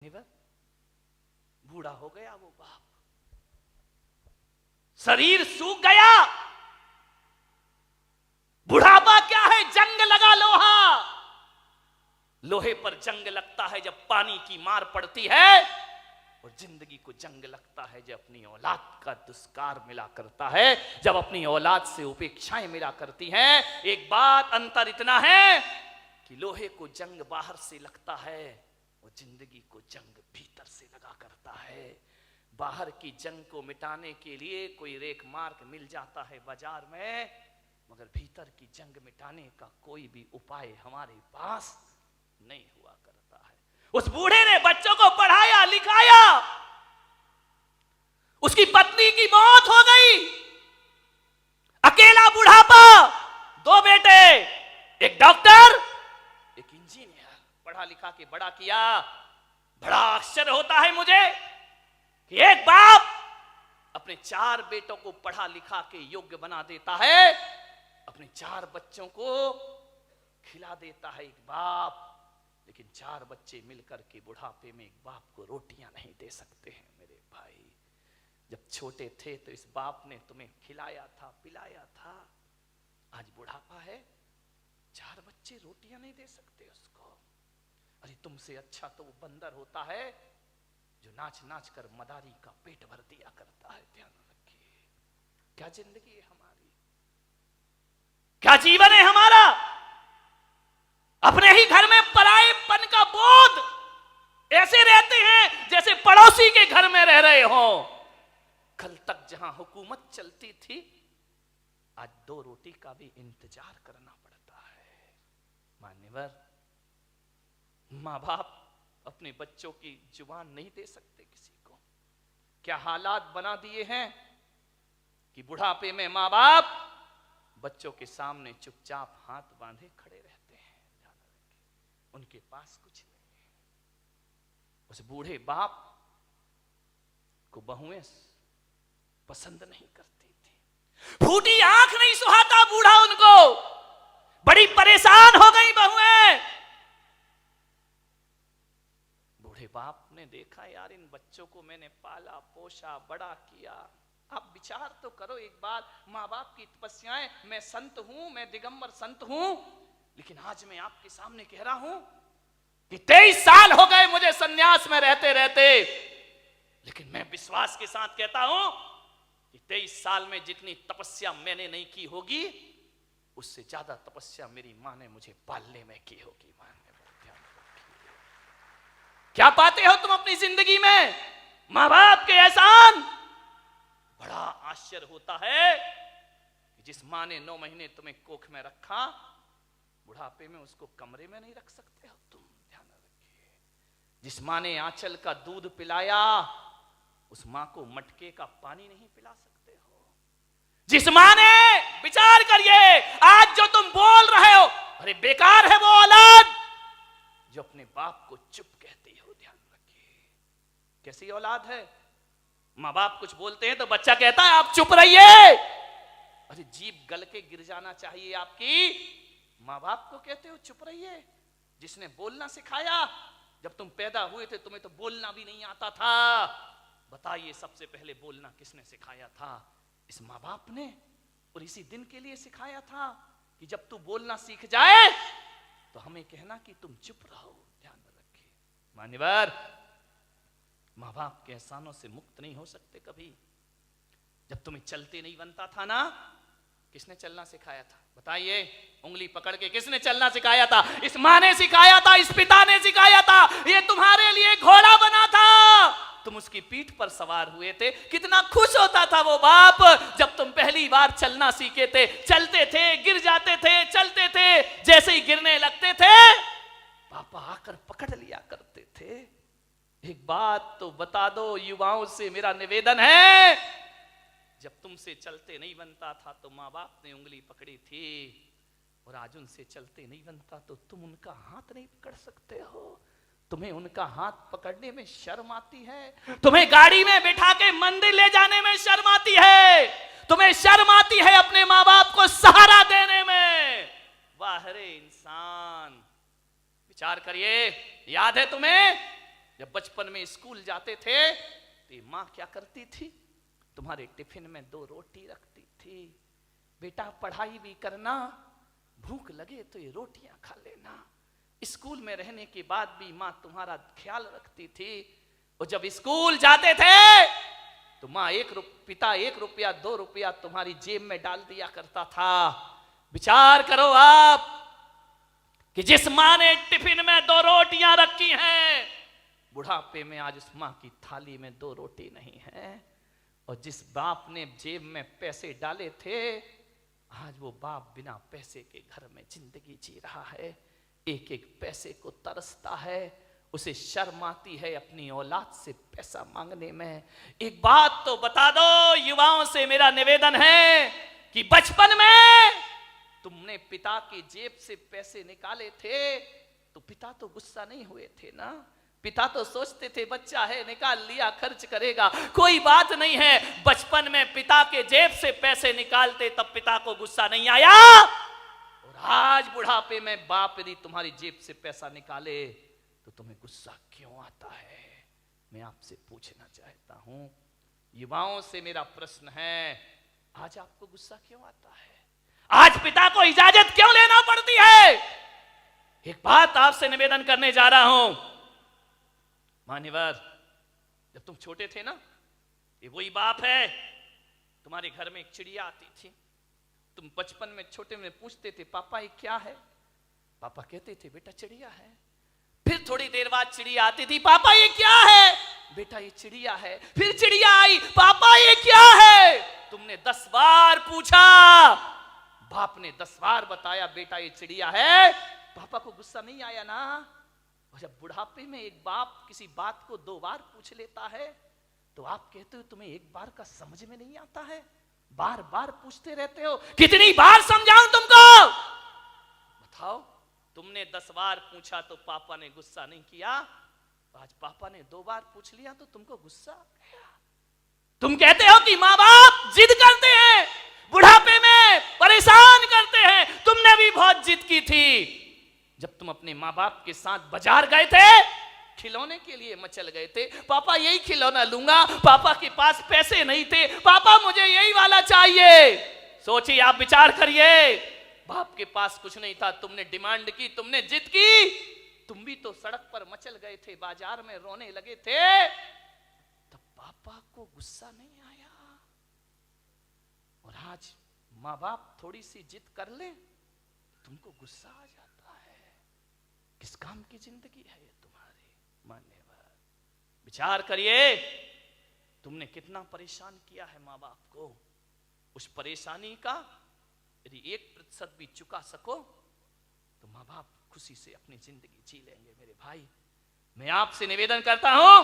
बूढ़ा हो गया वो बाप, शरीर सूख गया। बुढ़ापा क्या है? जंग लगा लोहा। लोहे पर जंग लगता है जब पानी की मार पड़ती है, और जिंदगी को जंग लगता है जब अपनी औलाद का दुष्कार मिला करता है, जब अपनी औलाद से उपेक्षाएं मिला करती हैं। एक बात अंतर इतना है कि लोहे को जंग बाहर से लगता है और जिंदगी को जंग भीतर से लगा करता है। बाहर की जंग को मिटाने के लिए कोई रेख मार्ग मिल जाता है बाजार में, मगर भीतर की जंग मिटाने का कोई भी उपाय हमारे पास नहीं हुआ करता है। उस बूढ़े ने बच्चों को पढ़ाया लिखाया, उसकी पत्नी की मौत हो गई, अकेला बुढ़ापा, दो बेटे, एक डॉक्टर एक इंजीनियर, पढ़ा लिखा के बड़ा किया। बड़ा आश्चर्य होता है मुझे कि एक बाप अपने 4 बेटों को पढ़ा लिखा के योग्य बना देता है, अपने 4 बच्चों को खिला देता है एक बाप, लेकिन 4 बच्चे मिलकर के बुढ़ापे में एक बाप को रोटियां नहीं दे सकते हैं। मेरे भाई, जब छोटे थे तो इस बाप ने तुम्हें खिलाया था, पिलाया था, आज बुढ़ापा है, 4 बच्चे रोटियां नहीं दे सकते उसको। अरे तुमसे अच्छा तो वो बंदर होता है जो नाच नाच कर मदारी का पेट भर दिया करता है। ध्यान रखिए, क्या जिंदगी है हमारी, क्या जीवन है हमारा। अपने ही घर में परायेपन का बोध, ऐसे रहते हैं जैसे पड़ोसी के घर में रह रहे हो। कल तक जहां हुकूमत चलती थी, आज 2 रोटी का भी इंतजार करना पड़ता है। मान्यवर, मां बाप अपने बच्चों की जुबान नहीं दे सकते किसी को। क्या हालात बना दिए हैं कि बुढ़ापे में मां बाप बच्चों के सामने चुपचाप हाथ बांधे खड़े रहते हैं। ध्यान रखें, उनके पास कुछ नहीं है। उस बूढ़े बाप को बहुएं पसंद नहीं करती थी, फूटी आंख नहीं सुहाता बूढ़ा उनको, बड़ी परेशान हो गई बहुएं। बूढ़े बाप ने देखा, यार इन बच्चों को मैंने पाला पोसा बड़ा किया, आप विचार तो करो एक बार। माँ बाप की तपस्याएं, मैं संत हूं, मैं दिगंबर संत हूं, लेकिन आज मैं आपके सामने कह रहा हूं कि 23 साल हो गए मुझे सन्यास में रहते रहते, लेकिन मैं विश्वास के साथ कहता हूं कि 23 साल में जितनी तपस्या मैंने नहीं की होगी, उससे ज्यादा तपस्या मेरी मां ने मुझे पालने में की होगी। क्या पाते हो तुम अपनी जिंदगी में? मां बाप के एहसान। बड़ा आश्चर्य होता है कि जिस मां ने 9 महीने तुम्हें कोख में रखा, बुढ़ापे में उसको कमरे में नहीं रख सकते हो तुम। ध्यान रखिए, जिस मां ने आंचल का दूध पिलाया, उस मां को मटके का पानी नहीं पिला सकते हो। जिस मां ने, विचार करिए, आज जो तुम बोल रहे हो, अरे बेकार है वो औलाद जो अपने बाप को चुप कहती हो। ध्यान रखिए, कैसी औलाद है। मां बाप कुछ बोलते हैं तो बच्चा कहता है आप चुप रहिए। अरे जीभ गल के गिर जाना चाहिए आपकी। मां बाप को कहते हो चुप रहिए। जिसने बोलना सिखाया, जब तुम पैदा हुए थे तुम्हें तो बोलना भी नहीं आता था। बताइए सबसे पहले बोलना किसने सिखाया था? इस मां बाप ने। और इसी दिन के लिए सिखाया था कि जब तू बोलना सीख जाए तो हमें कहना कि तुम चुप रहो। ध्यान रखिए मान्यवर, मां बाप के एहसानों से मुक्त नहीं हो सकते कभी। जब तुम्हें चलते नहीं बनता था ना, किसने चलना सिखाया था? बताइए, उंगली पकड़ के किसने चलना सिखाया था? इस मां ने सिखाया था, इस पिता ने सिखाया था। ये तुम्हारे लिए घोड़ा बना था, तुम उसकी पीठ पर सवार हुए थे। कितना खुश होता था वो बाप जब तुम पहली बार चलना सीखे थे। चलते थे, गिर जाते थे, चलते थे, जैसे ही गिरने लगते थे पापा आकर पकड़ लिया करते थे। एक बात तो बता दो, युवाओं से मेरा निवेदन है, जब तुमसे चलते नहीं बनता था तो माँ बाप ने उंगली पकड़ी थी, और आज उनसे चलते नहीं बनता तो तुम उनका हाथ नहीं पकड़ सकते हो। तुम्हें उनका हाथ पकड़ने में शर्म आती है, तुम्हें गाड़ी में बिठा के मंदिर ले जाने में शर्म आती है, तुम्हें शर्म आती है अपने माँ बाप को सहारा देने में। वाह रे इंसान, विचार करिए, याद है तुम्हें जब बचपन में स्कूल जाते थे तो माँ क्या करती थी, तुम्हारे टिफिन में 2 रोटी रखती थी। बेटा पढ़ाई भी करना, भूख लगे तो ये रोटियां खा लेना। स्कूल में रहने के बाद भी माँ तुम्हारा ख्याल रखती थी। और जब स्कूल जाते थे तो माँ पिता 1 रुपया 2 रुपया तुम्हारी जेब में डाल दिया करता था। विचार करो आप कि जिस माँ ने टिफिन में 2 रोटियां रखी हैं, बुढ़ापे में आज उस माँ की थाली में 2 रोटी नहीं है। और जिस बाप ने जेब में पैसे डाले थे, आज वो बाप बिना पैसे के घर में जिंदगी जी रहा है, एक एक पैसे को तरसता है, उसे शर्म आती है अपनी औलाद से पैसा मांगने में। एक बात तो बता दो, युवाओं से मेरा निवेदन है कि बचपन में तुमने पिता की जेब से पैसे निकाले थे तो पिता तो गुस्सा नहीं हुए थे ना। पिता तो सोचते थे बच्चा है, निकाल लिया, खर्च करेगा, कोई बात नहीं है। बचपन में पिता के जेब से पैसे निकालते तब पिता को गुस्सा नहीं आया। और आज बुढ़ापे में बाप यदि तुम्हारी जेब से पैसा निकाले तो तुम्हें गुस्सा क्यों आता है? मैं आपसे पूछना चाहता हूं, युवाओं से मेरा प्रश्न है, आज आपको गुस्सा क्यों आता है? आज पिता को इजाजत क्यों लेना पड़ती है? एक बात आपसे निवेदन करने जा रहा हूं, मान्यवर, जब तुम छोटे थे ना, ये वही बाप है, तुम्हारे घर में एक चिड़िया आती थी। तुम बचपन में छोटे में पूछते थे पापा ये क्या है? पापा कहते थे बेटा चिड़िया है। फिर थोड़ी देर बाद चिड़िया आती थी, पापा ये क्या है? बेटा ये चिड़िया है। फिर चिड़िया आई, पापा ये क्या है? तुमने 10 बार पूछा, बाप ने 10 बार बताया बेटा ये चिड़िया है। पापा को गुस्सा नहीं आया ना? और जब बुढ़ापे में एक बाप किसी बात को 2 बार पूछ लेता है तो आप कहते हो तुम्हें एक बार का समझ में नहीं आता है, बार बार पूछते रहते हो। कितनी बार समझाऊं तुमको? बताओ, तुमने 10 बार पूछा तो पापा ने गुस्सा नहीं किया, आज पापा ने 2 बार पूछ लिया तो तुमको गुस्सा आ गया। तुम कहते हो कि माँ बाप जिद करते हैं, बुढ़ापे में परेशान करते हैं। तुमने भी बहुत जिद की थी जब तुम अपने माँ बाप के साथ बाजार गए थे, खिलौने के लिए मचल गए थे, पापा यही खिलौना लूंगा, पापा के पास पैसे नहीं थे, पापा मुझे यही वाला चाहिए। सोचिए, आप विचार करिए, बाप के पास कुछ नहीं था, तुमने डिमांड की, तुमने जिद की, तुम भी तो सड़क पर मचल गए थे, बाजार में रोने लगे थे, तब पापा को गुस्सा नहीं आया। और आज माँ बाप थोड़ी सी जिद कर ले, तुमको गुस्सा आ जाता है। किस काम की जिंदगी है ये तुम्हारी? मान्यवर, विचार करिए, तुमने कितना परेशान किया है माँ बाप को। उस परेशानी का यदि 1% भी चुका सको तो माँ बाप खुशी से अपनी जिंदगी जी लेंगे। मेरे भाई, मैं आपसे निवेदन करता हूं,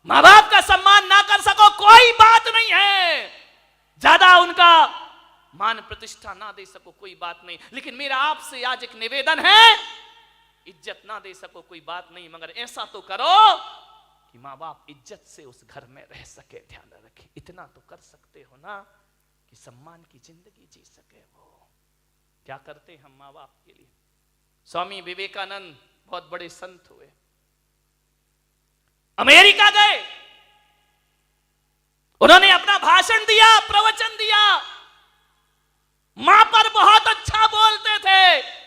माँ बाप का सम्मान ना कर सको कोई बात नहीं है, ज्यादा उनका मान प्रतिष्ठा ना दे सको कोई बात नहीं, लेकिन मेरा आपसे आज एक निवेदन है, इज्जत ना दे सको कोई बात नहीं, मगर ऐसा तो करो कि माँ बाप इज्जत से उस घर में रह सके। ध्यान रखें, इतना तो कर सकते हो ना कि सम्मान की जिंदगी जी सके। वो क्या करते हम माँ बाप के लिए? स्वामी विवेकानंद बहुत बड़े संत हुए, अमेरिका गए, उन्होंने अपना भाषण दिया, प्रवचन दिया, मां पर बहुत अच्छा बोलते थे।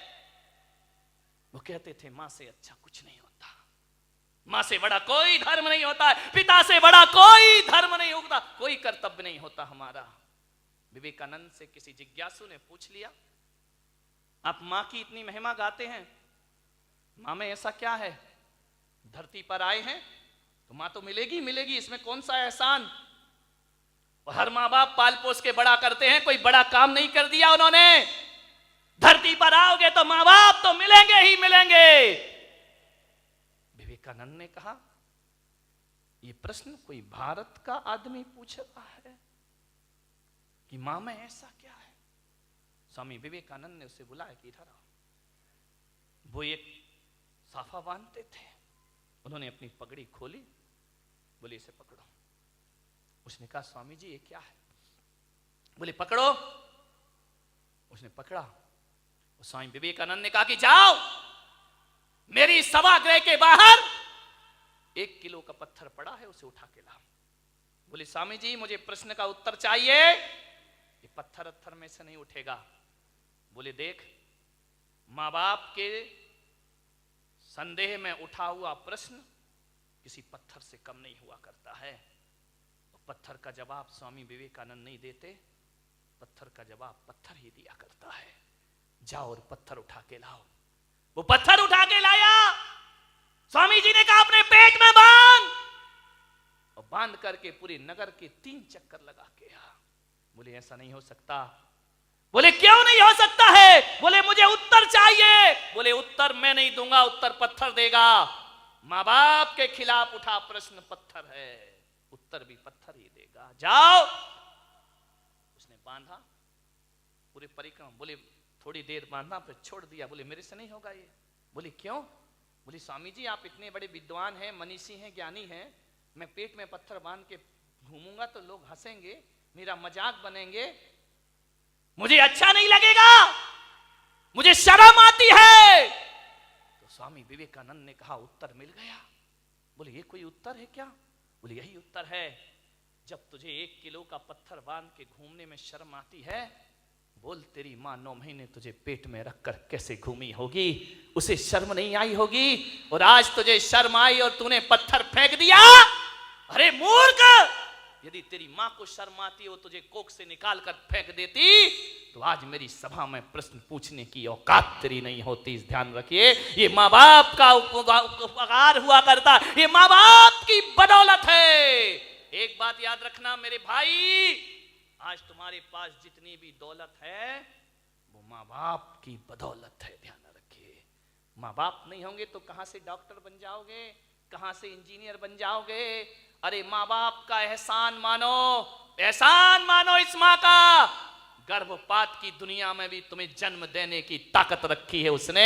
वो कहते थे मां से अच्छा कुछ नहीं होता, मां से बड़ा कोई धर्म नहीं होता है, पिता से बड़ा कोई धर्म नहीं होता, कोई कर्तव्य नहीं होता हमारा। विवेकानंद से किसी जिज्ञासु ने पूछ लिया, आप मां की इतनी महिमा गाते हैं, मां में ऐसा क्या है? धरती पर आए हैं तो मां तो मिलेगी मिलेगी, इसमें कौन सा एहसान? और हर माँ बाप पाल पोस के बड़ा करते हैं, कोई बड़ा काम नहीं कर दिया उन्होंने। धरती पर आओगे तो माँ बाप तो मिलेंगे ही मिलेंगे। विवेकानंद ने कहा, ये प्रश्न कोई भारत का आदमी पूछ रहा है कि मां में ऐसा क्या है? स्वामी विवेकानंद ने उसे बुलाया कि इधर आओ। वो एक साफा बांधते थे, उन्होंने अपनी पगड़ी खोली, बोले इसे पकड़ो। उसने कहा स्वामी जी ये क्या है? बोले पकड़ो। उसने पकड़ा, और स्वामी विवेकानंद ने कहा कि जाओ मेरी सभागृह के बाहर 1 किलो का पत्थर पड़ा है, उसे उठा के लाओ। बोले स्वामी जी मुझे प्रश्न का उत्तर चाहिए। ये पत्थर अत्थर में से नहीं उठेगा। बोले देख, माँ बाप के संदेह में उठा हुआ प्रश्न किसी पत्थर से कम नहीं हुआ करता है। और पत्थर का जवाब स्वामी विवेकानंद नहीं देते, पत्थर का जवाब पत्थर ही दिया करता है। जाओ और पत्थर उठा के लाओ। वो पत्थर उठा के लाया। स्वामी जी ने कहा अपने पेट में बांध, और बांध करके पूरे नगर के 3 चक्कर लगा के आ। बोले ऐसा नहीं हो सकता। बोले क्यों नहीं हो सकता है? बोले मुझे उत्तर चाहिए। बोले उत्तर मैं नहीं दूंगा, उत्तर पत्थर देगा। माँ बाप के खिलाफ उठा प्रश्न पत्थर है, उत्तर भी पत्थर ही देगा। जाओ। उसने बांधा पूरे परिक्रमा। बोले थोड़ी देर बांधा फिर छोड़ दिया। बोले मेरे से नहीं होगा ये। बोले क्यों? बोले स्वामी जी आप इतने बड़े विद्वान हैं, मनीषी हैं, ज्ञानी हैं, मैं पेट में पत्थर बांध के घूमूंगा तो लोग हंसेंगे, मेरा मजाक बनेंगे, मुझे अच्छा नहीं लगेगा, मुझे शर्म आती है। तो स्वामी विवेकानंद ने कहा उत्तर मिल गया। बोले ये कोई उत्तर है क्या? बोले यही उत्तर है। जब तुझे 1 किलो का पत्थर बांध के घूमने में शर्म आती है, बोल तेरी माँ 9 महीने तुझे पेट में रखकर कैसे घूमी होगी, उसे शर्म नहीं आई होगी। और आज तुझे शर्म आई और तूने पत्थर फेंक दिया। अरे मूर्ख, यदि तेरी माँ को शर्म आती हो तुझे कोख से निकाल कर फेंक देती तो आज मेरी सभा में प्रश्न पूछने की औकात तेरी नहीं होती। इस ध्यान रखिए, ये माँ बाप का उपकार हुआ करता, ये माँ बाप की बदौलत है। एक बात याद रखना मेरे भाई, आज तुम्हारे पास जितनी भी दौलत है वो माँ बाप की बदौलत है। ध्यान रखिए, माँ बाप नहीं होंगे तो कहां से डॉक्टर बन जाओगे, कहां से इंजीनियर बन जाओगे? अरे माँ बाप का एहसान मानो, एहसान मानो इस माँ का। गर्भपात की दुनिया में भी तुम्हें जन्म देने की ताकत रखी है उसने।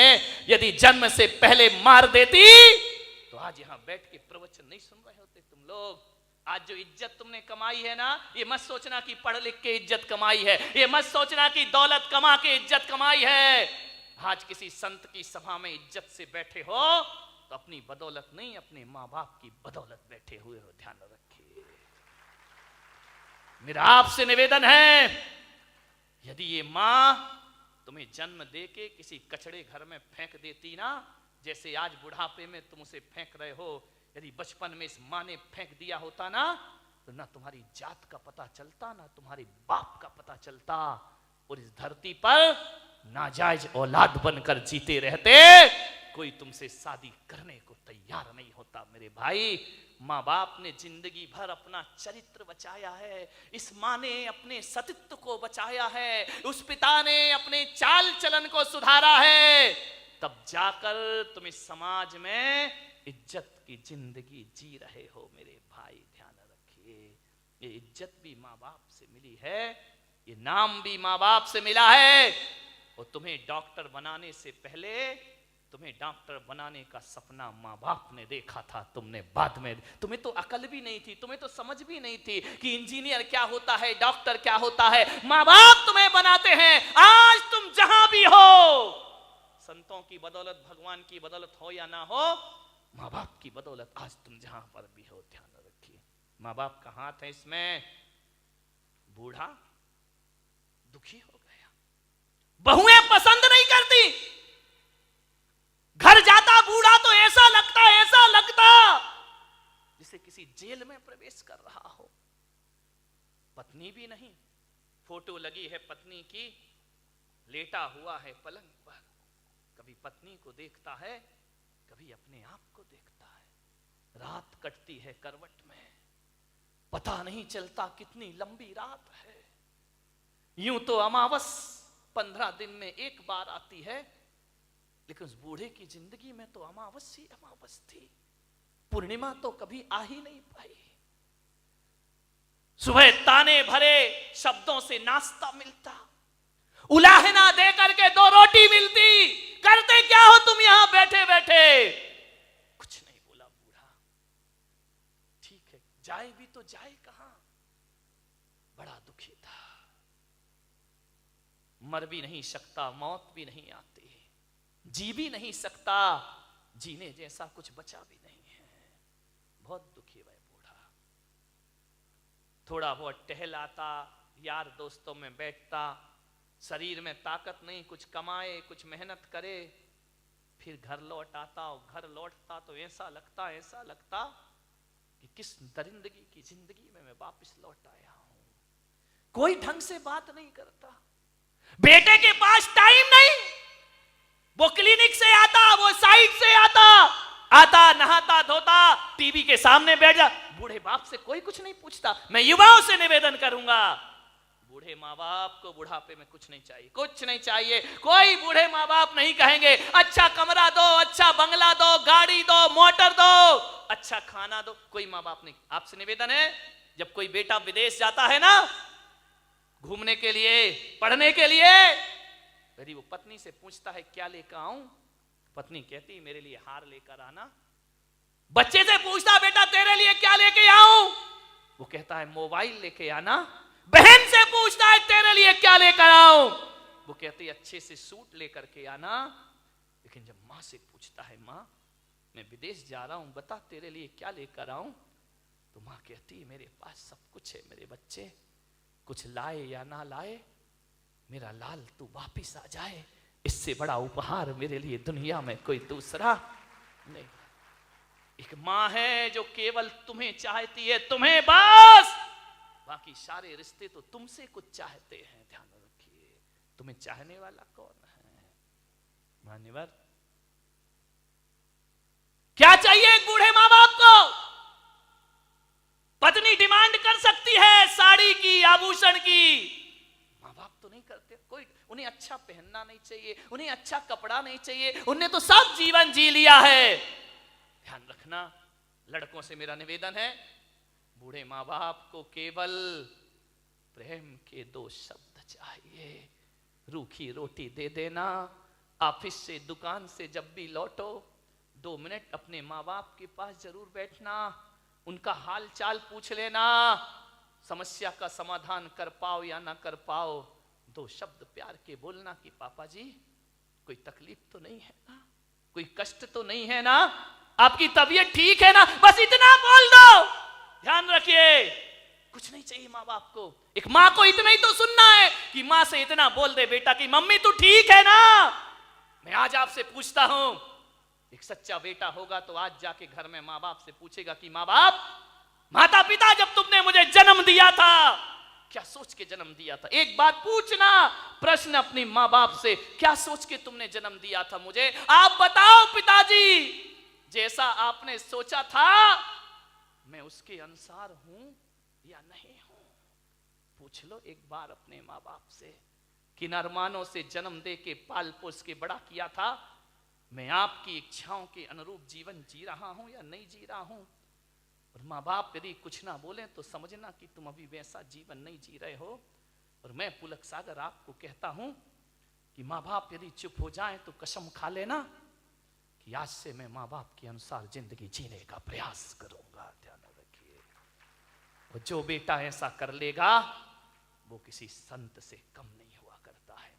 यदि जन्म से पहले मार देती तो आज यहां बैठ के प्रवचन नहीं सुन रहे होते तुम लोग। आज जो इज्जत तुमने कमाई है ना, ये मत सोचना कि पढ़ लिख के इज्जत कमाई है, ये मत सोचना कि दौलत कमा के इज्जत कमाई है। आज किसी संत की सभा में इज्जत से बैठे हो तो अपनी बदौलत नहीं, अपने माँ बाप की बदौलत बैठे हुए हो। ध्यान रखिए, मेरा आपसे निवेदन है, यदि ये माँ तुम्हें जन्म देके किसी कचड़े घर में फेंक देती ना, जैसे आज बुढ़ापे में तुम उसे फेंक रहे हो, यदि बचपन में इस माँ ने फेंक दिया होता ना तो ना तुम्हारी जात का पता चलता, ना तुम्हारे बाप का पता चलता, और इस धरती पर नाजायज औलाद बनकर जीते रहते। कोई तुमसे शादी करने को तैयार नहीं होता मेरे भाई। माँ बाप ने जिंदगी भर अपना चरित्र बचाया है, इस माँ ने अपने सतीत्व को बचाया है, उस पिता ने अपने चाल चलन को सुधारा है, तब जाकर तुम इस समाज में इज्जत की जिंदगी जी रहे हो मेरे भाई। ध्यान रखिए, ये इज्जत भी माँ बाप से मिली है, ये नाम भी माँ बाप से मिला है। और तुम्हें डॉक्टर बनाने से पहले तुम्हें डॉक्टर बनाने का सपना माँ बाप ने देखा था, तुमने बाद में, तुम्हें तो अकल भी नहीं थी, तुम्हें तो समझ भी नहीं थी कि इंजीनियर क्या होता है, डॉक्टर क्या होता है। माँ बाप तुम्हें बनाते हैं। आज तुम जहां भी हो, संतों की बदौलत, भगवान की बदौलत हो या ना हो, माँ बाप की बदौलत आज तुम जहां पर भी हो। ध्यान रखिए, माँ बाप का हाथ है इसमें। बूढ़ा दुखी हो गया, बहुएं पसंद नहीं करती, घर जाता बूढ़ा तो ऐसा लगता जैसे किसी जेल में प्रवेश कर रहा हो। पत्नी भी नहीं, फोटो लगी है पत्नी की, लेटा हुआ है पलंग पर, कभी पत्नी को देखता है, कभी अपने आप को देखता है। रात कटती है करवट में, पता नहीं चलता कितनी लंबी रात है। यूं तो अमावस 15 दिन में एक बार आती है, लेकिन उस बूढ़े की जिंदगी में तो अमावस ही अमावस थी, पूर्णिमा तो कभी आ ही नहीं पाई। सुबह ताने भरे शब्दों से नाश्ता मिलता, उलाहना दे करके 2 रोटी मिलती। करते क्या हो तुम यहां बैठे बैठे? कुछ नहीं बोला बूढ़ा। ठीक है, जाए भी तो जाए कहां? बड़ा दुखी था। मर भी नहीं सकता, मौत भी नहीं आती, जी भी नहीं सकता, जीने जैसा कुछ बचा भी नहीं है। बहुत दुखी वह बूढ़ा। थोड़ा बहुत टहलाता, यार दोस्तों में बैठता, शरीर में ताकत नहीं, कुछ कमाए, कुछ मेहनत करे, फिर घर लौट आता। और घर लौटता तो ऐसा लगता कि किस दरिंदगी की जिंदगी में मैं वापस लौट आया हूं। कोई ढंग से बात नहीं करता, बेटे के पास टाइम नहीं, वो क्लिनिक से आता, वो साइड से आता नहाता धोता, टीवी के सामने बैठ जा। बूढ़े बाप से कोई कुछ नहीं पूछता। मैं युवाओं से निवेदन करूंगा, बूढ़े माँ बाप को बुढ़ापे में कुछ नहीं चाहिए, कुछ नहीं चाहिए। कोई बूढ़े माँ बाप नहीं कहेंगे अच्छा कमरा दो, अच्छा बंगला दो, गाड़ी दो, मोटर दो, अच्छा खाना दो। कोई माँ बाप नहीं। आपसे निवेदन है, जब कोई बेटा विदेश जाता है ना घूमने के लिए, पढ़ने के लिए, यदि वो पत्नी से पूछता है क्या लेकर आऊं, पत्नी कहती मेरे लिए हार लेकर आना। बच्चे से पूछता बेटा तेरे लिए क्या लेके आऊं, वो कहता है मोबाइल लेके आना। बहन से पूछता है तेरे लिए क्या लेकर आऊं, वो कहती है अच्छे से सूट लेकर के आना। लेकिन जब माँ से पूछता है माँ मैं विदेश जा रहा हूं, बता तेरे लिए क्या लेकर आऊं, तो माँ कहती है मेरे पास सब कुछ है मेरे बच्चे, कुछ लाए या ना लाए, मेरा लाल तू वापिस आ जाए, इससे बड़ा उपहार मेरे लिए दुनिया में कोई दूसरा नहीं। एक माँ है जो केवल तुम्हें चाहती है, तुम्हें बस, बाकी सारे रिश्ते तो तुमसे कुछ चाहते हैं। ध्यान रखिए, तुम्हें चाहने वाला कौन है? मान्यवर, क्या चाहिए एक बूढ़े माँ बाप को? पत्नी डिमांड कर सकती है साड़ी की, आभूषण की, माँ बाप तो नहीं करते। कोई उन्हें अच्छा पहनना नहीं चाहिए, उन्हें अच्छा कपड़ा नहीं चाहिए, उन्हें तो सब जीवन जी लिया है। ध्यान रखना, लड़कों से मेरा निवेदन है, बूढ़े माँ बाप को केवल प्रेम के 2 शब्द चाहिए। रूखी रोटी दे देना, ऑफिस से दुकान से जब भी लौटो 2 मिनट अपने माँ बाप के पास जरूर बैठना, उनका हाल चाल पूछ लेना, समस्या का समाधान कर पाओ या ना कर पाओ 2 शब्द प्यार के बोलना कि पापा जी कोई तकलीफ तो नहीं है ना, कोई कष्ट तो नहीं है ना, आपकी तबीयत ठीक है ना, बस इतना बोल दो। ध्यान रखिए, कुछ नहीं चाहिए माँ बाप को। एक माँ को इतना ही तो सुनना है कि माँ से इतना बोल दे बेटा कि मम्मी तू ठीक है ना। मैं आज आपसे पूछता हूं, एक सच्चा बेटा होगा तो आज जाके घर में माँ बाप से पूछेगा कि माँ बाप, माता पिता जब तुमने मुझे जन्म दिया था क्या सोच के जन्म दिया था? एक बात पूछना प्रश्न अपनी माँ बाप से, क्या सोच के तुमने जन्म दिया था मुझे? आप बताओ पिताजी, जैसा आपने सोचा था मैं उसके अनुसार हूं या नहीं हूं? पूछ लो एक बार अपने माँ बाप से। किन अरमानों से जन्म दे के पाल पोस के बड़ा किया था, मैं आपकी इच्छाओं के अनुरूप जीवन जी रहा हूं या नहीं जी रहा हूं? और माँ बाप यदि कुछ ना बोले तो समझना कि तुम अभी वैसा जीवन नहीं जी रहे हो। और मैं पुलक सागर आपको कहता हूं कि माँ बाप यदि चुप हो जाएं तो कसम खा लेना कि आज से मैं माँ बाप के अनुसार जिंदगी जीने का प्रयास करूंगा। ध्यान रखिए, और जो बेटा ऐसा कर लेगा वो किसी संत से कम नहीं हुआ करता है।